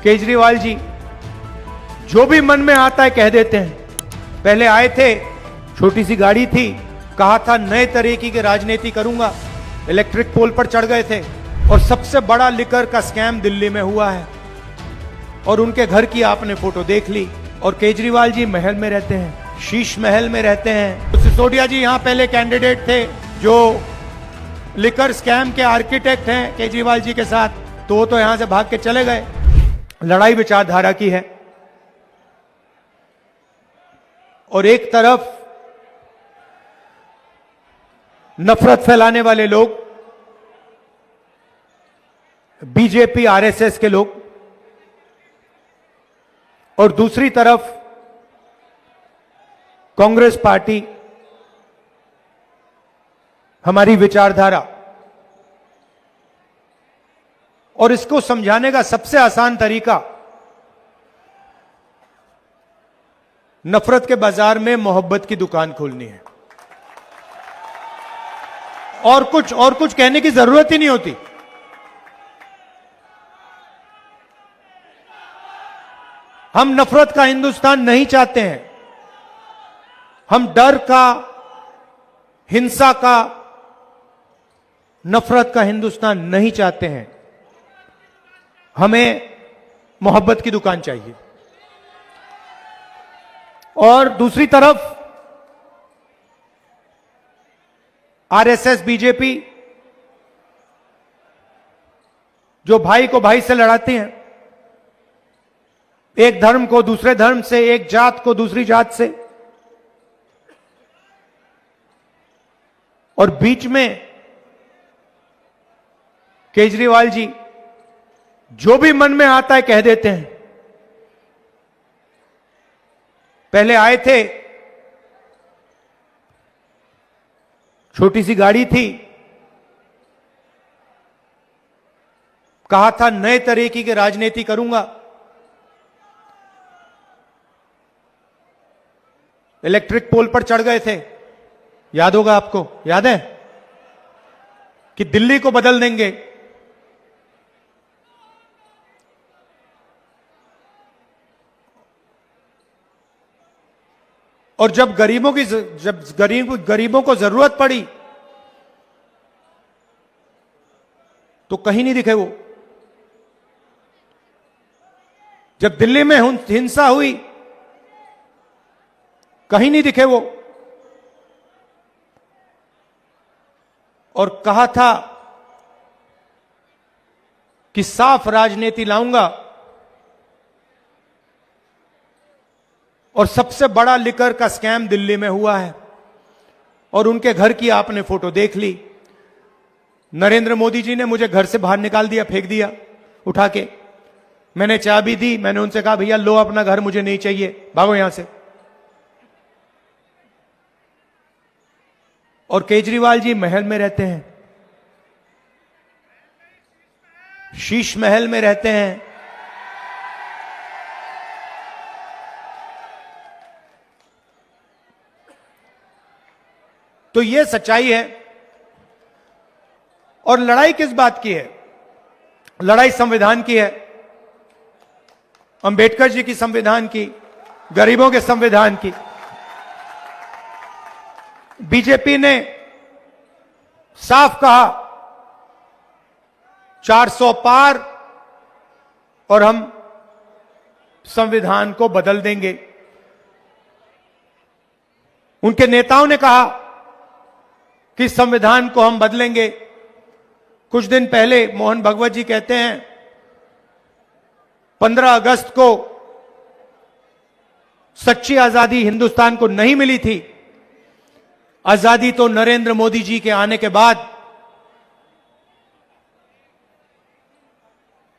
केजरीवाल जी जो भी मन में आता है कह देते हैं। पहले आए थे, छोटी सी गाड़ी थी, कहा था नए तरीके की राजनीति करूंगा, इलेक्ट्रिक पोल पर चढ़ गए थे और सबसे बड़ा लिकर का स्कैम दिल्ली में हुआ है और उनके घर की आपने फोटो देख ली। और केजरीवाल जी महल में रहते हैं, शीश महल में रहते हैं। तो सिसोदिया जी यहां पहले कैंडिडेट थे जो लिकर स्कैम के आर्किटेक्ट हैं केजरीवाल जी के साथ, तो यहां से भाग के चले गए। लड़ाई विचारधारा की है और एक तरफ नफरत फैलाने वाले लोग, बीजेपी आरएसएस के लोग, और दूसरी तरफ कांग्रेस पार्टी, हमारी विचारधारा। और इसको समझाने का सबसे आसान तरीका नफरत के बाजार में मोहब्बत की दुकान खोलनी है। और कुछ कहने की जरूरत ही नहीं होती। हम नफरत का हिंदुस्तान नहीं चाहते हैं। हम डर का, हिंसा का, नफरत का हिंदुस्तान नहीं चाहते हैं। हमें मोहब्बत की दुकान चाहिए। और दूसरी तरफ आरएसएस, बीजेपी जो भाई को भाई से लड़ाते हैं, एक धर्म को दूसरे धर्म से, एक जात को दूसरी जात से, और बीच में केजरीवाल जी जो भी मन में आता है कह देते हैं। पहले आए थे, छोटी सी गाड़ी थी, कहा था नए तरीके की राजनीति करूंगा, इलेक्ट्रिक पोल पर चढ़ गए थे। याद होगा आपको, याद है कि दिल्ली को बदल देंगे। और जब गरीबों को जरूरत पड़ी तो कहीं नहीं दिखे वो। जब दिल्ली में हिंसा हुई कहीं नहीं दिखे वो। और कहा था कि साफ राजनीति लाऊंगा और सबसे बड़ा लिकर का स्कैम दिल्ली में हुआ है और उनके घर की आपने फोटो देख ली। नरेंद्र मोदी जी ने मुझे घर से बाहर निकाल दिया, फेंक दिया उठा के। मैंने चाबी दी, मैंने उनसे कहा भैया लो अपना घर, मुझे नहीं चाहिए, भागो यहां से। और केजरीवाल जी महल में रहते हैं, शीश महल में रहते हैं। तो यह सच्चाई है। और लड़ाई किस बात की है? लड़ाई संविधान की है, अंबेडकर जी की संविधान की, गरीबों के संविधान की। बीजेपी ने साफ कहा 400 पार और हम संविधान को बदल देंगे। उनके नेताओं ने कहा कि संविधान को हम बदलेंगे। कुछ दिन पहले मोहन भगवत जी कहते हैं 15 अगस्त को सच्ची आजादी हिंदुस्तान को नहीं मिली थी, आजादी तो नरेंद्र मोदी जी के आने के बाद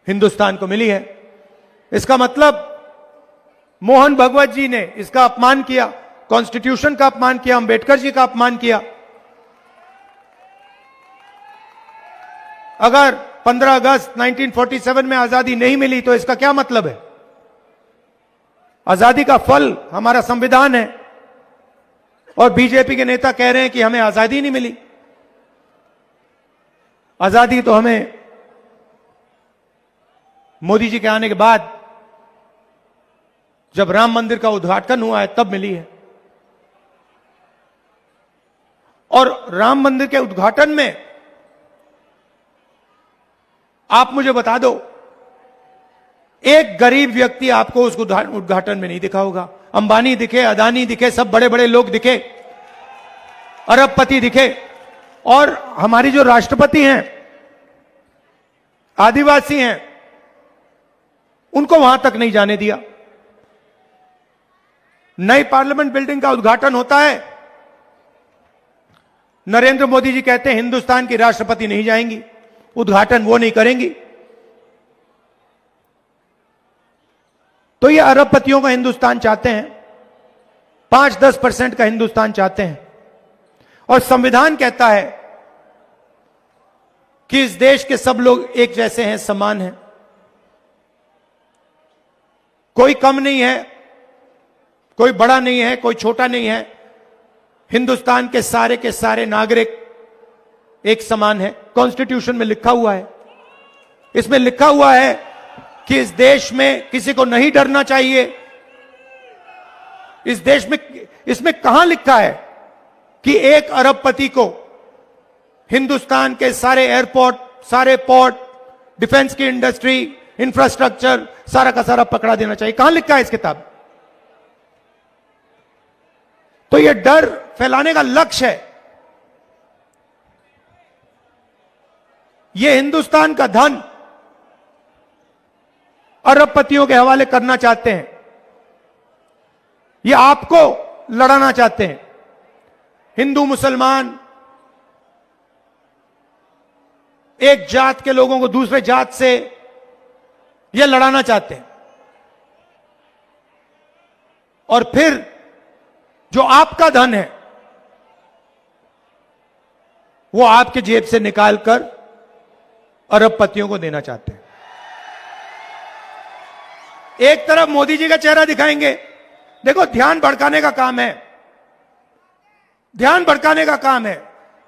हिंदुस्तान को मिली है। इसका मतलब मोहन भगवत जी ने इसका अपमान किया, कॉन्स्टिट्यूशन का अपमान किया, अंबेडकर जी का अपमान किया। अगर 15 अगस्त 1947 में आजादी नहीं मिली तो इसका क्या मतलब है? आजादी का फल हमारा संविधान है और बीजेपी के नेता कह रहे हैं कि हमें आजादी नहीं मिली। आजादी तो हमें मोदी जी के आने के बाद जब राम मंदिर का उद्घाटन हुआ है तब मिली है। और राम मंदिर के उद्घाटन में आप मुझे बता दो, एक गरीब व्यक्ति आपको उस उद्घाटन में नहीं दिखा होगा। अंबानी दिखे, अदानी दिखे, सब बड़े बड़े लोग दिखे, अरबपति दिखे, और हमारी जो राष्ट्रपति हैं, आदिवासी हैं, उनको वहां तक नहीं जाने दिया। नई पार्लियामेंट बिल्डिंग का उद्घाटन होता है, नरेंद्र मोदी जी कहते हैं हिंदुस्तान की राष्ट्रपति नहीं जाएंगी, उद्घाटन वो नहीं करेंगी। तो ये अरबपतियों का हिंदुस्तान चाहते हैं, 5-10% का हिंदुस्तान चाहते हैं। और संविधान कहता है कि इस देश के सब लोग एक जैसे हैं, समान हैं, कोई कम नहीं है, कोई बड़ा नहीं है, कोई छोटा नहीं है। हिंदुस्तान के सारे नागरिक एक समान है। कॉन्स्टिट्यूशन में लिखा हुआ है, इसमें लिखा हुआ है कि इस देश में किसी को नहीं डरना चाहिए। इस देश में, इसमें कहां लिखा है कि एक अरबपति को हिंदुस्तान के सारे एयरपोर्ट, सारे पोर्ट, डिफेंस की इंडस्ट्री, इंफ्रास्ट्रक्चर सारा का सारा पकड़ा देना चाहिए? कहां लिखा है इस किताब? तो यह डर फैलाने का लक्ष्य है। यह हिंदुस्तान का धन अरबपतियों के हवाले करना चाहते हैं, यह आपको लड़ाना चाहते हैं। हिंदू मुसलमान, एक जात के लोगों को दूसरे जात से यह लड़ाना चाहते हैं। और फिर जो आपका धन है वो आपके जेब से निकालकर अरबपतियों को देना चाहते हैं। एक तरफ मोदी जी का चेहरा दिखाएंगे, देखो ध्यान भड़काने का काम है, ध्यान भड़काने का काम है।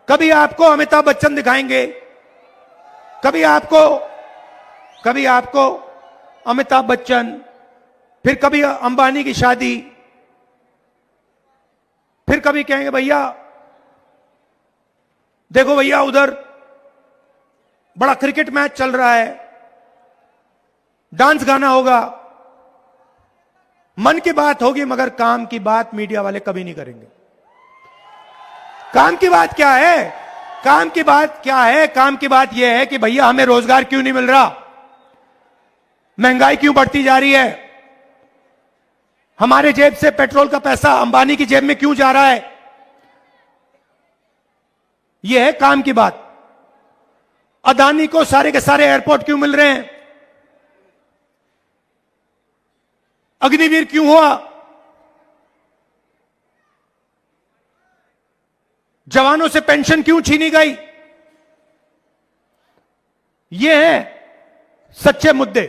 कभी आपको अमिताभ बच्चन दिखाएंगे, कभी आपको अमिताभ बच्चन, फिर कभी अंबानी की शादी, फिर कभी कहेंगे भैया देखो भैया उधर बड़ा क्रिकेट मैच चल रहा है, डांस गाना होगा। मन की बात होगी, मगर काम की बात मीडिया वाले कभी नहीं करेंगे। काम की बात क्या है? काम की बात क्या है? काम की बात यह है कि भैया हमें रोजगार क्यों नहीं मिल रहा, महंगाई क्यों बढ़ती जा रही है, हमारे जेब से पेट्रोल का पैसा अंबानी की जेब में क्यों जा रहा है। यह है काम की बात। अदानी को सारे के सारे एयरपोर्ट क्यों मिल रहे हैं, अग्निवीर क्यों हुआ, जवानों से पेंशन क्यों छीनी गई। ये हैं सच्चे मुद्दे।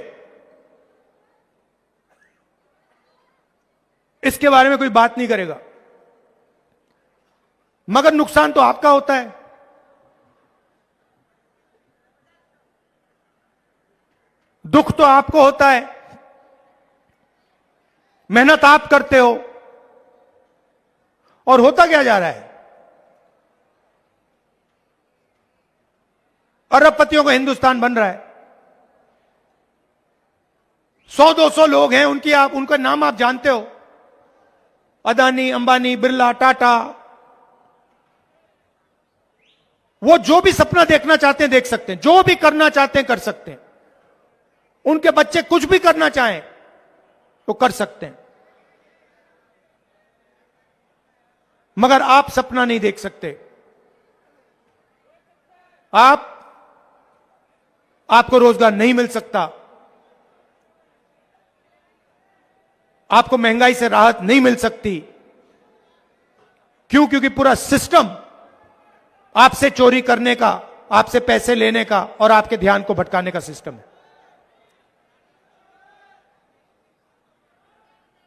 इसके बारे में कोई बात नहीं करेगा, मगर नुकसान तो आपका होता है। दुख तो आपको होता है, मेहनत आप करते हो, और होता क्या जा रहा है? अरबपतियों का हिंदुस्तान बन रहा है। 100-200 लोग हैं, उनका नाम आप जानते हो, अदानी, अंबानी, बिरला, टाटा। वो जो भी सपना देखना चाहते हैं देख सकते हैं, जो भी करना चाहते हैं कर सकते हैं। उनके बच्चे कुछ भी करना चाहें तो कर सकते हैं, मगर आप सपना नहीं देख सकते। आपको रोजगार नहीं मिल सकता, आपको महंगाई से राहत नहीं मिल सकती। क्यों? क्योंकि पूरा सिस्टम आपसे चोरी करने का, आपसे पैसे लेने का और आपके ध्यान को भटकाने का सिस्टम है।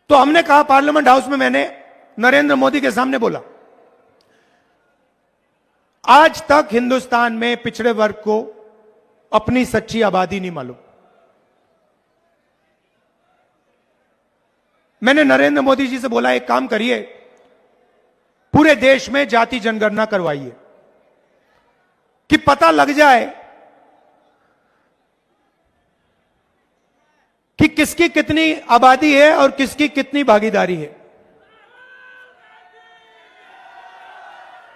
तो हमने कहा, पार्लियामेंट हाउस में मैंने नरेंद्र मोदी के सामने बोला, आज तक हिंदुस्तान में पिछड़े वर्ग को अपनी सच्ची आबादी नहीं मालूम। मैंने नरेंद्र मोदी जी से बोला, एक काम करिए, पूरे देश में जाति जनगणना करवाइए कि पता लग जाए कि किसकी कितनी आबादी है और किसकी कितनी भागीदारी है।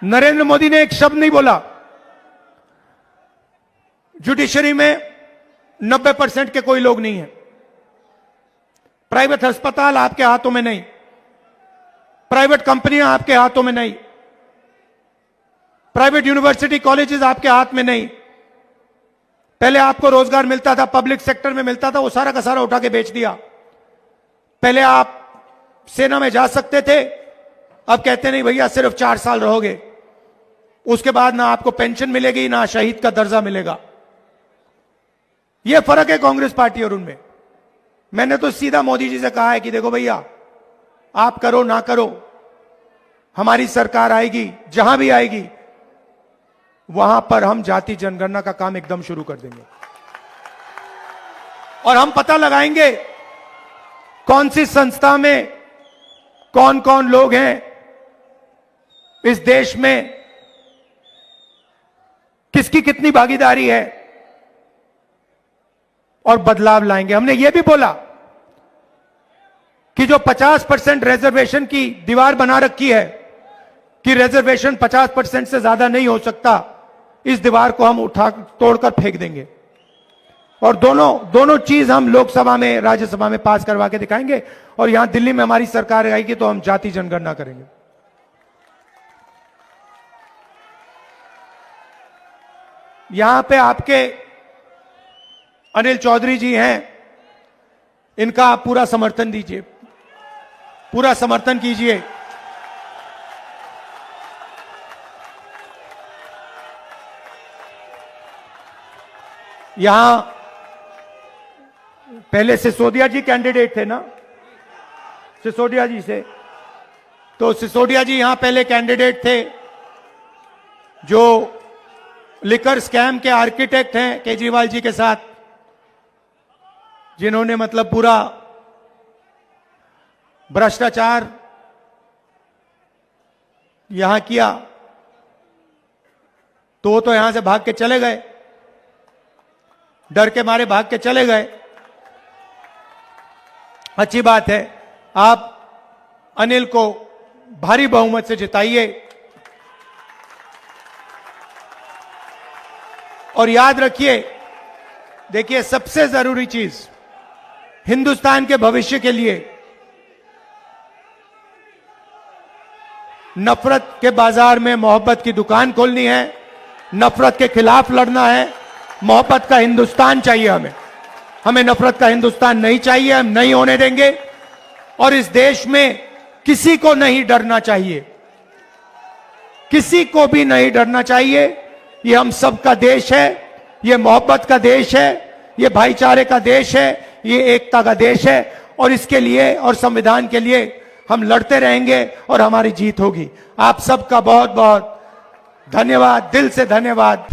नरेंद्र मोदी ने एक शब्द नहीं बोला। जुडिशरी में 90% के कोई लोग नहीं है, प्राइवेट अस्पताल आपके हाथों में नहीं, प्राइवेट कंपनियां आपके हाथों में नहीं, प्राइवेट यूनिवर्सिटी कॉलेजेस आपके हाथ में नहीं। पहले आपको रोजगार मिलता था, पब्लिक सेक्टर में मिलता था, वो सारा का सारा उठा के बेच दिया। पहले आप सेना में जा सकते थे, अब कहते नहीं भैया सिर्फ 4 साल रहोगे, उसके बाद ना आपको पेंशन मिलेगी ना शहीद का दर्जा मिलेगा। यह फर्क है कांग्रेस पार्टी और उनमें। मैंने तो सीधा मोदी जी से कहा है कि देखो भैया, आप करो ना करो, हमारी सरकार आएगी, जहां भी आएगी वहां पर हम जाति जनगणना का काम एकदम शुरू कर देंगे और हम पता लगाएंगे कौन सी संस्था में कौन कौन लोग हैं, इस देश में किसकी कितनी भागीदारी है, और बदलाव लाएंगे। हमने यह भी बोला कि जो 50% रिजर्वेशन की दीवार बना रखी है कि रिजर्वेशन 50% से ज्यादा नहीं हो सकता, इस दीवार को हम उठा तोड़कर फेंक देंगे और दोनों चीज हम लोकसभा में राज्यसभा में पास करवा के दिखाएंगे। और यहां दिल्ली में हमारी सरकार आएगी तो हम जाति जनगणना करेंगे। यहां पे आपके अनिल चौधरी जी हैं, इनका आप पूरा समर्थन दीजिए, पूरा समर्थन कीजिए। यहां पहले सिसोदिया जी कैंडिडेट थे ना, सिसोदिया जी से, तो सिसोदिया जी यहां पहले कैंडिडेट थे, जो लिकर स्कैम के आर्किटेक्ट हैं केजरीवाल जी के साथ, जिन्होंने मतलब पूरा भ्रष्टाचार यहां किया, तो यहां से भाग के चले गए, डर के मारे भाग के चले गए। अच्छी बात है, आप अनिल को भारी बहुमत से जिताइए और याद रखिए, देखिए सबसे जरूरी चीज हिंदुस्तान के भविष्य के लिए नफरत के बाजार में मोहब्बत की दुकान खोलनी है, नफरत के खिलाफ लड़ना है। मोहब्बत का हिंदुस्तान चाहिए हमें नफरत का हिंदुस्तान नहीं चाहिए, हम नहीं होने देंगे। और इस देश में किसी को नहीं डरना चाहिए, किसी को भी नहीं डरना चाहिए। ये हम सबका देश है, ये मोहब्बत का देश है, ये भाईचारे का देश है, ये एकता का देश है और इसके लिए और संविधान के लिए हम लड़ते रहेंगे और हमारी जीत होगी। आप सबका बहुत बहुत धन्यवाद, दिल से धन्यवाद।